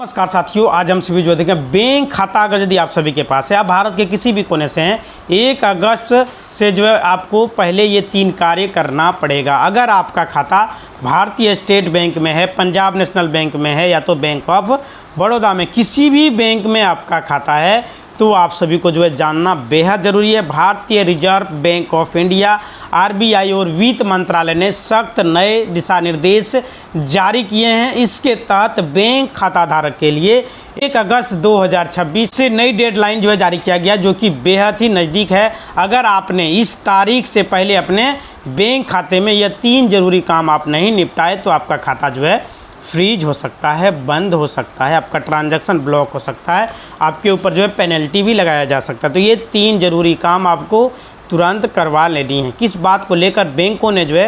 नमस्कार साथियों, आज हम सभी जो देखें बैंक खाता अगर यदि आप सभी के पास है, आप भारत के किसी भी कोने से हैं, 1 अगस्त से जो है आपको पहले ये 3 कार्य करना पड़ेगा। अगर आपका खाता भारतीय स्टेट बैंक में है, पंजाब नेशनल बैंक में है या तो बैंक ऑफ बड़ौदा में, किसी भी बैंक में आपका खाता है तो आप सभी को जो है जानना बेहद ज़रूरी है। भारतीय reserve bank of India RBI और वित्त मंत्रालय ने सख्त नए दिशा निर्देश जारी किए हैं। इसके तहत बैंक खाता धारक के लिए 1 अगस्त 2026 से नई डेडलाइन जो है जारी किया गया, जो कि बेहद ही नज़दीक है। अगर आपने इस तारीख से पहले अपने बैंक खाते में यह 3 जरूरी काम आप नहीं निपटाए तो आपका खाता जो है फ्रीज हो सकता है, बंद हो सकता है, आपका ट्रांजैक्शन ब्लॉक हो सकता है, आपके ऊपर जो है पेनल्टी भी लगाया जा सकता है। तो ये 3 जरूरी काम आपको तुरंत करवा लेनी है। किस बात को लेकर बैंकों ने जो है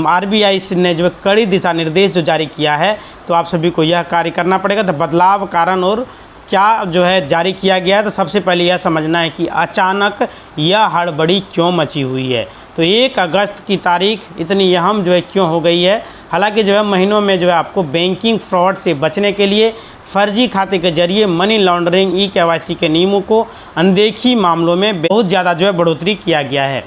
आरबीआई ने जो है कड़ी दिशा निर्देश जो जारी किया है, तो आप सभी को यह कार्य करना पड़ेगा। तो बदलाव, कारण और क्या जो है जारी किया गया है, तो सबसे पहले यह समझना है कि अचानक यह हड़बड़ी क्यों मची हुई है। तो 1 अगस्त की तारीख इतनी अहम जो है क्यों हो गई है। हालांकि जो है महीनों में जो है आपको बैंकिंग फ्रॉड से बचने के लिए फर्जी खाते के जरिए मनी लॉन्ड्रिंग, ई-केवाईसी के नियमों को अनदेखी मामलों में बहुत ज़्यादा जो है बढ़ोतरी किया गया है।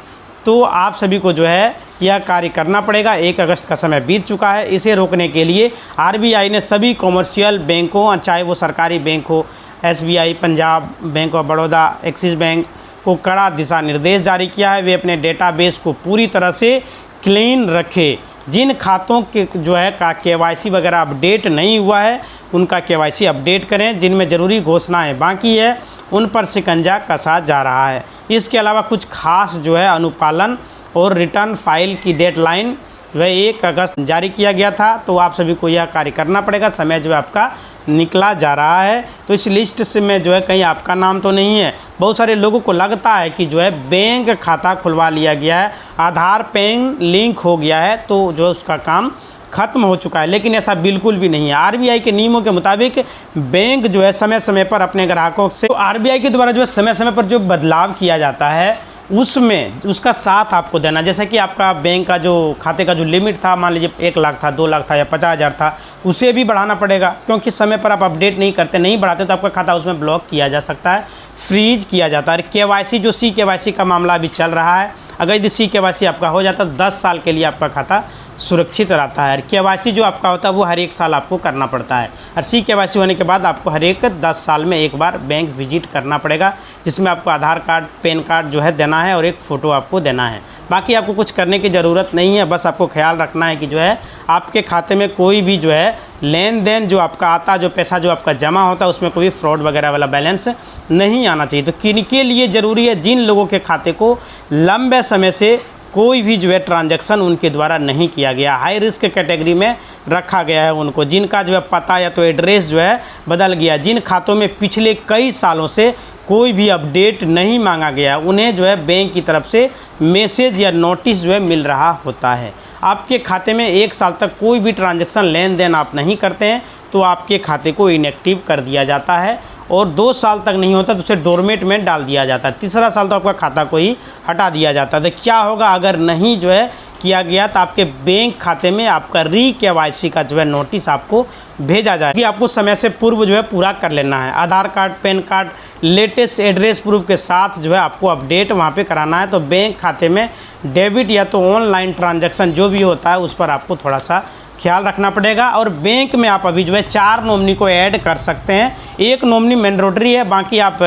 तो आप सभी को जो है यह कार्य करना पड़ेगा। 1 अगस्त का समय बीत चुका है। इसे रोकने के लिए आरबीआई ने सभी कॉमर्शियल बैंकों, चाहे वो सरकारी बैंक हो, SBI, Punjab, bank of Baroda, axis bank को कड़ा दिशा निर्देश जारी किया है। वे अपने डेटाबेस को पूरी तरह से क्लीन रखें। जिन खातों के जो है का केवाईसी वगैरह अपडेट नहीं हुआ है, उनका केवाईसी अपडेट करें। जिनमें ज़रूरी घोषणाएं बाकी है, उन पर शिकंजा कसा जा रहा है। इसके अलावा कुछ खास जो है अनुपालन और रिटर्न फाइल की डेडलाइन वह 1 अगस्त जारी किया गया था, तो आप सभी को यह कार्य करना पड़ेगा। समय जो है आपका निकला जा रहा है, तो इस लिस्ट से में जो है कहीं आपका नाम तो नहीं है। बहुत सारे लोगों को लगता है कि जो है बैंक खाता खुलवा लिया गया है, आधार पैन लिंक हो गया है, तो जो उसका काम खत्म हो चुका है, लेकिन ऐसा बिल्कुल भी नहीं है। आरबीआई के नियमों के मुताबिक बैंक जो है समय समय पर अपने ग्राहकों से, तो आरबीआई के द्वारा जो है समय समय पर जो बदलाव किया जाता है उसमें उसका साथ आपको देना। जैसे कि आपका बैंक का जो खाते का जो लिमिट था, मान लीजिए 1 लाख था, 2 लाख था या 50,000 था, उसे भी बढ़ाना पड़ेगा, क्योंकि समय पर आप अपडेट नहीं करते, नहीं बढ़ाते तो आपका खाता उसमें ब्लॉक किया जा सकता है, फ्रीज किया जाता है। केवाईसी जो सी-केवाईसी का मामला अभी चल रहा है, अगर यदि सी-केवाईसी आपका हो जाता है 10 साल के लिए आपका खाता सुरक्षित रहता है। केवाईसी जो आपका होता है वो हर 1 साल आपको करना पड़ता है, और सी-केवाईसी होने के बाद आपको हर 10 साल में एक बार बैंक विजिट करना पड़ेगा, जिसमें आपको आधार कार्ड, पैन कार्ड जो है देना है और एक फ़ोटो आपको देना है। बाकी आपको कुछ करने की ज़रूरत नहीं है, बस आपको ख्याल रखना है कि जो है आपके खाते में कोई भी जो है लेन देन जो आपका आता, जो पैसा जो आपका जमा होता है, उसमें कोई फ्रॉड वगैरह वाला बैलेंस नहीं आना चाहिए। तो किनके लिए ज़रूरी है? जिन लोगों के खाते को लंबे समय से कोई भी जो है ट्रांजैक्शन उनके द्वारा नहीं किया गया, हाई रिस्क कैटेगरी में रखा गया है उनको, जिनका जो है पता या तो एड्रेस जो है बदल गया, जिन खातों में पिछले कई सालों से कोई भी अपडेट नहीं मांगा गया, उन्हें जो है बैंक की तरफ से मैसेज या नोटिस जो है मिल रहा होता है। आपके खाते में 1 साल तक कोई भी ट्रांजैक्शन लेन देन आप नहीं करते हैं तो आपके खाते को इनएक्टिव कर दिया जाता है, और 2 साल तक नहीं होता तो उसे डोरमेट में डाल दिया जाता है। तीसरा साल तो आपका खाता को ही हटा दिया जाता है। तो क्या होगा अगर नहीं जो है किया गया, तो आपके बैंक खाते में आपका री-केवाईसी का जो है नोटिस आपको भेजा जाए कि आपको समय से पूर्व जो है पूरा कर लेना है। Aadhaar card, PAN card, latest address proof के साथ जो है आपको अपडेट वहाँ पे कराना है। तो बैंक खाते में डेबिट या तो ऑनलाइन ट्रांजैक्शन जो भी होता है उस पर आपको थोड़ा सा ख्याल रखना पड़ेगा। और बैंक में आप अभी जो है 4 नॉमिनी को ऐड कर सकते हैं। 1 नॉमिनी मैंडेटरी है, बाकी आप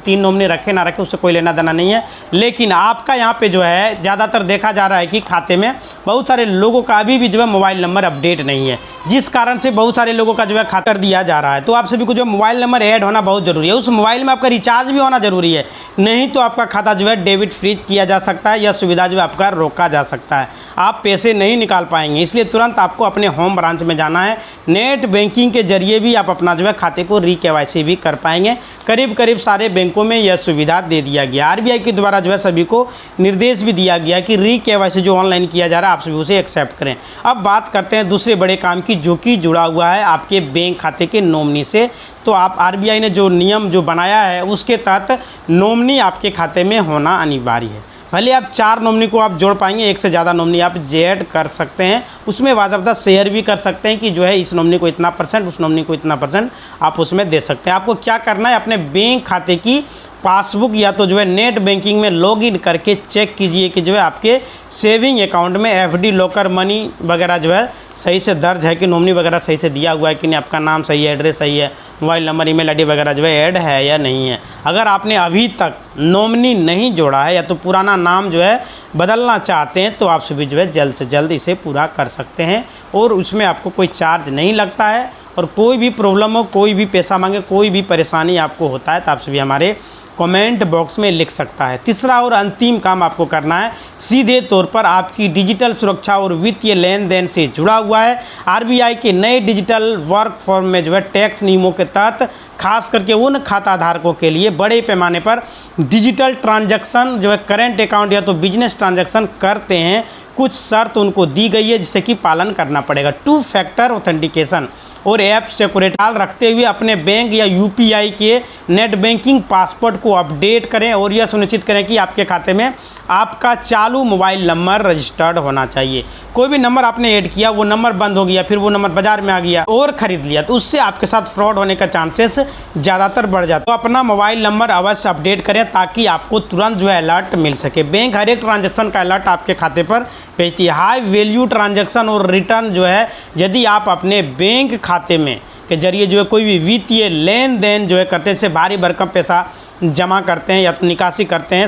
3 नॉमिनी रखें ना रखें उससे कोई लेना देना नहीं है। लेकिन आपका यहाँ पे जो है ज़्यादातर देखा जा रहा है कि खाते में बहुत सारे लोगों का अभी भी जो है मोबाइल नंबर अपडेट नहीं है, जिस कारण से बहुत सारे लोगों का जो है खाता कर दिया जा रहा है। तो आप सभी को जो मोबाइल नंबर ऐड होना बहुत ज़रूरी है। उस मोबाइल में आपका रिचार्ज भी होना ज़रूरी है, नहीं तो आपका खाता जो है डेबिट फ्रीज किया जा सकता है, यह सुविधा जो है आपका रोका जा सकता है, आप पैसे नहीं निकाल पाएंगे। इसलिए तुरंत आपको अपने होम ब्रांच में जाना है। नेट बैंकिंग के जरिए भी आप अपना जो है खाते को री-केवाईसी भी कर पाएंगे। करीब करीब सारे बैंकों में यह सुविधा दे दिया गया। आरबीआई के द्वारा जो है सभी को निर्देश भी दिया गया कि री-केवाईसी जो ऑनलाइन किया जा रहा है आप सभी उसे एक्सेप्ट करें। अब बात करते हैं दूसरे बड़े काम की, जो कि जुड़ा हुआ है आपके बैंक खाते के नॉमिनी से। तो आप आरबीआई ने जो नियम जो बनाया है उसके तहत नॉमिनी आपके खाते में होना अनिवार्य है। भले आप 4 नॉमिनी को आप जोड़ पाएंगे, एक से ज़्यादा नॉमिनी आप ऐड कर सकते हैं। उसमें बाज़ाब्ता शेयर भी कर सकते हैं कि जो है इस नॉमिनी को इतना %, उस नॉमिनी को इतना % आप उसमें दे सकते हैं। आपको क्या करना है, अपने बैंक खाते की पासबुक या तो जो है नेट बैंकिंग में लॉगिन करके चेक कीजिए कि जो है आपके सेविंग अकाउंट में एफडी, लॉकर मनी वगैरह जो है सही से दर्ज है कि नॉमिनी वगैरह सही से दिया हुआ है कि नहीं, आपका नाम सही है, एड्रेस सही है, मोबाइल नंबर, ईमेल आईडी वगैरह जो है ऐड है या नहीं है। अगर आपने अभी तक नॉमिनी नहीं जोड़ा है या तो पुराना नाम जो है बदलना चाहते हैं तो आप सभी जो है जल्द से जल्द इसे पूरा कर सकते हैं और उसमें आपको कोई चार्ज नहीं लगता है। और कोई भी प्रॉब्लम हो, कोई भी पैसा मांगे, कोई भी परेशानी आपको होता है तो आप सभी हमारे कमेंट बॉक्स में लिख सकता है। तीसरा और अंतिम काम आपको करना है, सीधे तौर पर आपकी डिजिटल सुरक्षा और वित्तीय लेन देन से जुड़ा हुआ है। आरबीआई के नए डिजिटल वर्क फॉर्म में जो है टैक्स नियमों के तहत खास करके उन खाता धारकों के लिए बड़े पैमाने पर डिजिटल ट्रांजैक्शन जो है करेंट अकाउंट या तो बिजनेस ट्रांजैक्शन करते हैं, कुछ शर्त उनको दी गई है जिससे कि पालन करना पड़ेगा। 2 फैक्टर ऑथेंटिकेशन और ऐप सिक्योरिटी ख्याल रखते हुए अपने बैंक या यूपीआई के नेट बैंकिंग पासवर्ड को अपडेट करें और यह सुनिश्चित करें कि आपके खाते में आपका चालू मोबाइल नंबर रजिस्टर्ड होना चाहिए। कोई भी नंबर आपने ऐड किया, वो नंबर बंद हो गया, फिर वो नंबर बाजार में आ गया और ख़रीद लिया तो उससे आपके साथ फ्रॉड होने का चांसेस ज़्यादातर बढ़ जाता है। तो अपना मोबाइल नंबर अवश्य अपडेट करें ताकि आपको तुरंत जो है अलर्ट मिल सके। बैंक हर एक ट्रांजैक्शन का अलर्ट आपके खाते पर भेजती है। हाई वैल्यू ट्रांजैक्शन और रिटर्न जो है यदि आप अपने बैंक खाते में के जरिए जो है कोई भी वित्तीय लेन देन जो है करते हैं, भारी भरकम पैसा जमा करते हैं या तो निकासी करते हैं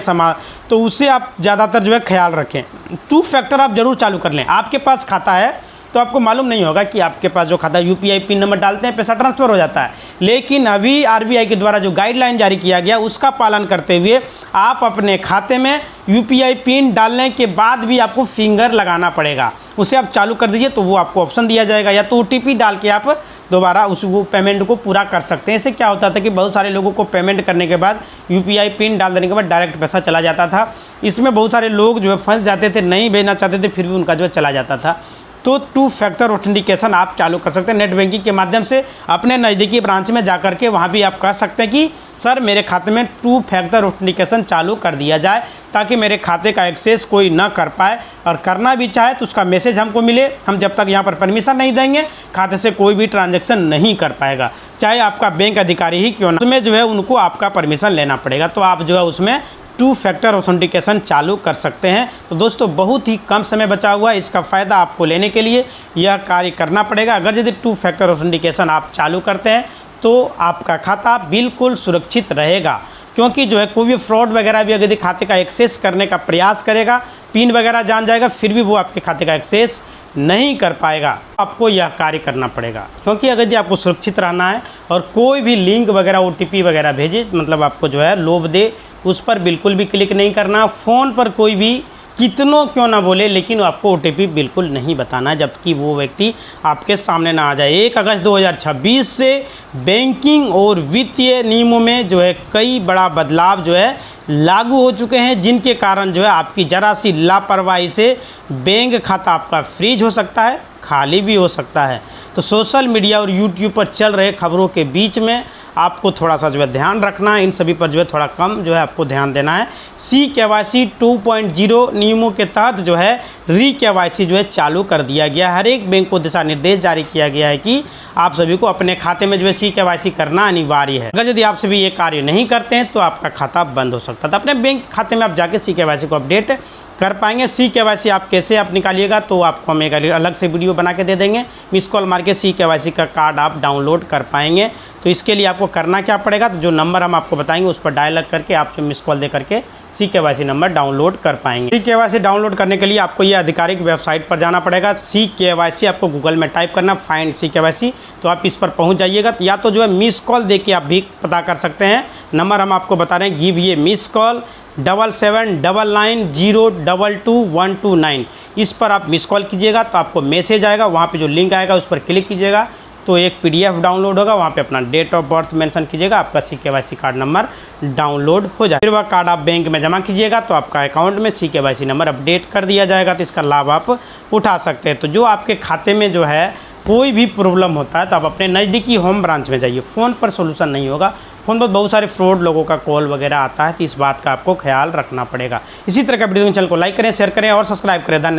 तो उससे आप ज़्यादातर जो है ख्याल रखें। 2 फैक्टर आप ज़रूर चालू कर लें। आपके पास खाता है तो आपको मालूम नहीं होगा कि आपके पास जो खाता यूपीआई पिन नंबर डालते हैं पैसा ट्रांसफ़र हो जाता है, लेकिन अभी आरबीआई के द्वारा जो गाइडलाइन जारी किया गया उसका पालन करते हुए आप अपने खाते में यूपीआई पिन डालने के बाद भी आपको फिंगर लगाना पड़ेगा। उसे आप चालू कर दीजिए तो वो आपको ऑप्शन दिया जाएगा या तो ओटीपी डाल के आप दोबारा उस पेमेंट को पूरा कर सकते हैं। इससे क्या होता था कि बहुत सारे लोगों को पेमेंट करने के बाद यूपीआई पिन डाल देने के बाद डायरेक्ट पैसा चला जाता था। इसमें बहुत सारे लोग जो है फंस जाते थे, नहीं भेजना चाहते थे, फिर भी उनका जो है चला जाता था। तो 2 फैक्टर ऑथेंटिकेशन आप चालू कर सकते हैं नेट बैंकिंग के माध्यम से। अपने नज़दीकी ब्रांच में जाकर के वहाँ भी आप कह सकते हैं कि सर मेरे खाते में 2 फैक्टर ऑथेंटिकेशन चालू कर दिया जाए ताकि मेरे खाते का एक्सेस कोई ना कर पाए, और करना भी चाहे तो उसका मैसेज हमको मिले। हम जब तक यहाँ पर परमिशन नहीं देंगे खाते से कोई भी ट्रांजैक्शन नहीं कर पाएगा, चाहे आपका बैंक अधिकारी ही क्यों ना। उसमें जो है उनको आपका परमिशन लेना पड़ेगा, तो आप जो है उसमें 2 फैक्टर ऑथेंटिकेशन चालू कर सकते हैं। तो दोस्तों बहुत ही कम समय बचा हुआ है, इसका फ़ायदा आपको लेने के लिए यह कार्य करना पड़ेगा। अगर यदि 2 फैक्टर ऑथेंटिकेशन आप चालू करते हैं तो आपका खाता बिल्कुल सुरक्षित रहेगा, क्योंकि जो है कोई भी फ्रॉड वगैरह भी अगर खाते का एक्सेस करने का प्रयास करेगा, पिन वगैरह जान जाएगा, फिर भी वो आपके खाते का एक्सेस नहीं कर पाएगा। आपको यह कार्य करना पड़ेगा, क्योंकि अगर जी आपको सुरक्षित रहना है और कोई भी लिंक वगैरह ओटीपी वगैरह भेजे, मतलब आपको जो है लोभ दे, उस पर बिल्कुल भी क्लिक नहीं करना। फ़ोन पर कोई भी कितनों क्यों ना बोले लेकिन आपको ओटीपी बिल्कुल नहीं बताना जबकि वो व्यक्ति आपके सामने ना आ जाए। 1 अगस्त 2026 से बैंकिंग और वित्तीय नियमों में जो है कई बड़ा बदलाव जो है लागू हो चुके हैं, जिनके कारण जो है आपकी ज़रा सी लापरवाही से बैंक खाता आपका फ्रीज हो सकता है, खाली भी हो सकता है। तो सोशल मीडिया और यूट्यूब पर चल रहे खबरों के बीच में आपको थोड़ा सा जो है ध्यान रखना है, इन सभी पर जो है थोड़ा कम जो है आपको ध्यान देना है। CKYC 2.0 नियमों के तहत जो है री-KYC जो है चालू कर दिया गया। हर एक बैंक को दिशा निर्देश जारी किया गया है कि आप सभी को अपने खाते में जो है CKYC करना अनिवार्य है। अगर यदि आप सभी ये कार्य नहीं करते हैं तो आपका खाता बंद हो सकता है। तो अपने बैंक खाते में आप जाके CKYC को अपडेट कर पाएंगे। CKYC आप कैसे आप निकालिएगा तो आपको हम एक अलग से वीडियो बना के दे देंगे। मिस कॉल मार के CKYC का कार्ड आप डाउनलोड कर पाएंगे। तो इसके लिए आपको करना क्या पड़ेगा, तो जो नंबर हम आपको बताएंगे उस पर डायल करके आप जो मिस कॉल दे करके CKYC नंबर डाउनलोड कर पाएंगे। CKYC डाउनलोड करने के लिए आपको ये आधिकारिक वेबसाइट पर जाना पड़ेगा। CKYC आपको गूगल में टाइप करना, फाइंड CKYC, तो आप इस पर पहुंच जाइएगा। या तो जो है मिस कॉल दे के आप भी पता कर सकते हैं। नंबर हम आपको बता रहे हैं, गिव ये मिस कॉल 7799022129। इस पर आप मिस कॉल कीजिएगा तो आपको मैसेज आएगा, वहाँ पे जो लिंक आएगा उस पर क्लिक कीजिएगा तो एक PDF डाउनलोड होगा, वहाँ पे अपना डेट ऑफ बर्थ मेंशन कीजिएगा, आपका CKYC कार्ड नंबर डाउनलोड हो जाए। फिर वह कार्ड आप बैंक में जमा कीजिएगा तो आपका अकाउंट में CKYC नंबर अपडेट कर दिया जाएगा। तो इसका लाभ आप उठा सकते हैं। तो जो आपके खाते में जो है कोई भी प्रॉब्लम होता है तो आप अपने नज़दीकी होम ब्रांच में जाइए। फ़ोन पर सोल्यूशन नहीं होगा। फ़ोन पर बहुत सारे फ्रॉड लोगों का कॉल वगैरह आता है, तो इस बात का आपको ख्याल रखना पड़ेगा। इसी तरह का वीडियो चैनल को लाइक करें, शेयर करें और सब्सक्राइब करें। धन्यवाद।